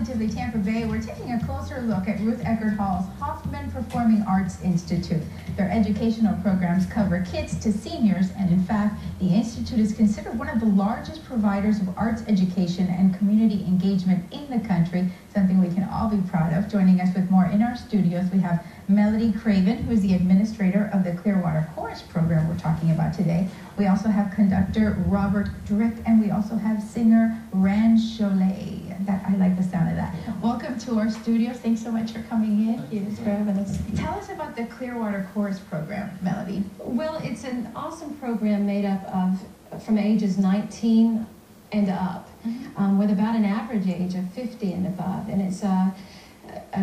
Positively Tampa Bay, we're taking a closer look at Ruth Eckerd Hall's Hoffman Performing Arts Institute. Their educational programs cover kids to seniors, and in fact, the Institute is considered one of the largest providers of arts education and community engagement in the country, something we can all be proud of. Joining us with more in our studios, we have Melody Craven, who is the administrator of the Clearwater Chorus program we're talking about today. We also have conductor Robert Drick, and we also have singer Rand Cholet. I like the sound of that. Welcome to our studios. Thanks so much for coming in. Thanks for having us. Tell us about the Clearwater Chorus program, Melody. Well, it's an awesome program made up of from ages 19 and up, with about an average age of 50 and above. And it's a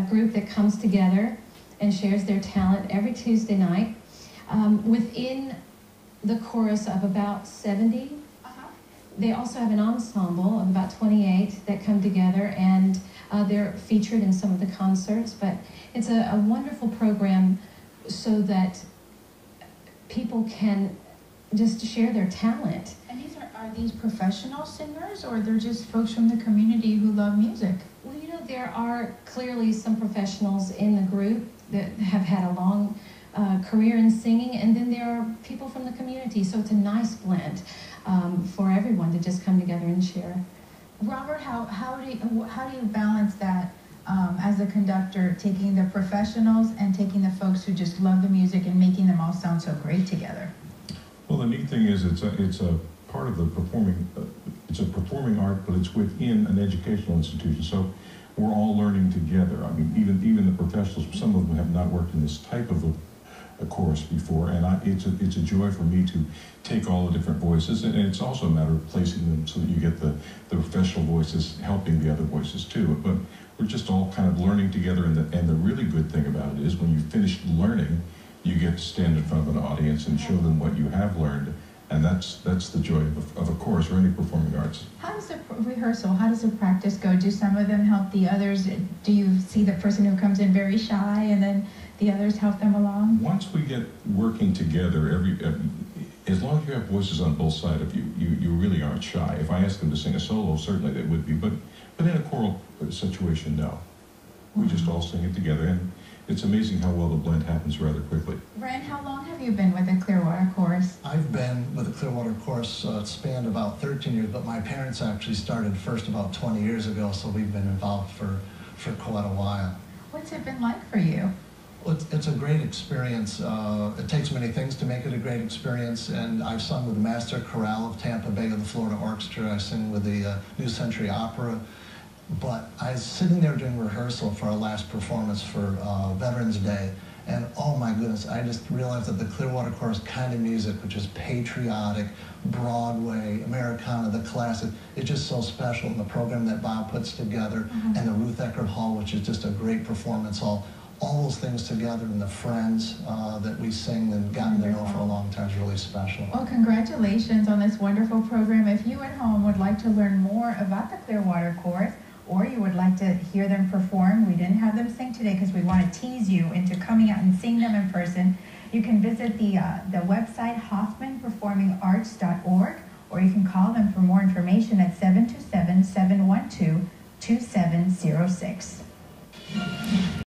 group that comes together and shares their talent every Tuesday night within the chorus of about 70. They also have an ensemble of about 28 that come together, and they're featured in some of the concerts. But it's a wonderful program so that people can just share their talent. And are these professional singers, or they're just folks from the community who love music? Well, you know, there are clearly some professionals in the group that have had a long career in singing, and then there are people from the community, so it's a nice blend for everyone to just come together and share. Robert, how do you balance that as a conductor, taking the professionals and taking the folks who just love the music and making them all sound so great together? Well, the neat thing is it's a part of the performing, it's a performing art, but it's within an educational institution. So we're all learning together. I mean, even the professionals, some of them have not worked in this type of a chorus before, and it's a joy for me to take all the different voices, and it's also a matter of placing them so that you get the professional voices helping the other voices too. But we're just all kind of learning together, and the really good thing about it is when you finish learning, you get to stand in front of an audience and show them what you have learned, and that's the joy of a chorus or any performing arts. How does the rehearsal, how does the practice go? Do some of them help the others? Do you see the person who comes in very shy and then the others help them along? Once we get working together, as long as you have voices on both sides of you, you really aren't shy. If I ask them to sing a solo, certainly they would be, but in a choral situation, no. We just all sing it together, and it's amazing how well the blend happens rather quickly. Rand, how long have you been with the Clearwater Chorus? I've been with the Clearwater Chorus, it spanned about 13 years, but my parents actually started first about 20 years ago, so we've been involved for quite a while. What's it been like for you? Well, it's a great experience. It takes many things to make it a great experience, and I've sung with the Master Chorale of Tampa Bay of the Florida Orchestra. I sing with the New Century Opera. But I was sitting there during rehearsal for our last performance for Veterans Day, and oh my goodness, I just realized that the Clearwater Chorus kind of music, which is patriotic, Broadway, Americana, the classic, it's just so special. And the program that Bob puts together, and the Ruth Eckerd Hall, which is just a great performance hall. All those things together, and the friends that we sing and gotten to know for a long time is really special. Well, congratulations on this wonderful program. If you at home would like to learn more about the Clearwater Chorus, or you would like to hear them perform, we didn't have them sing today because we want to tease you into coming out and seeing them in person. You can visit the website hoffmanperformingarts.org, or you can call them for more information at 727-712-2706.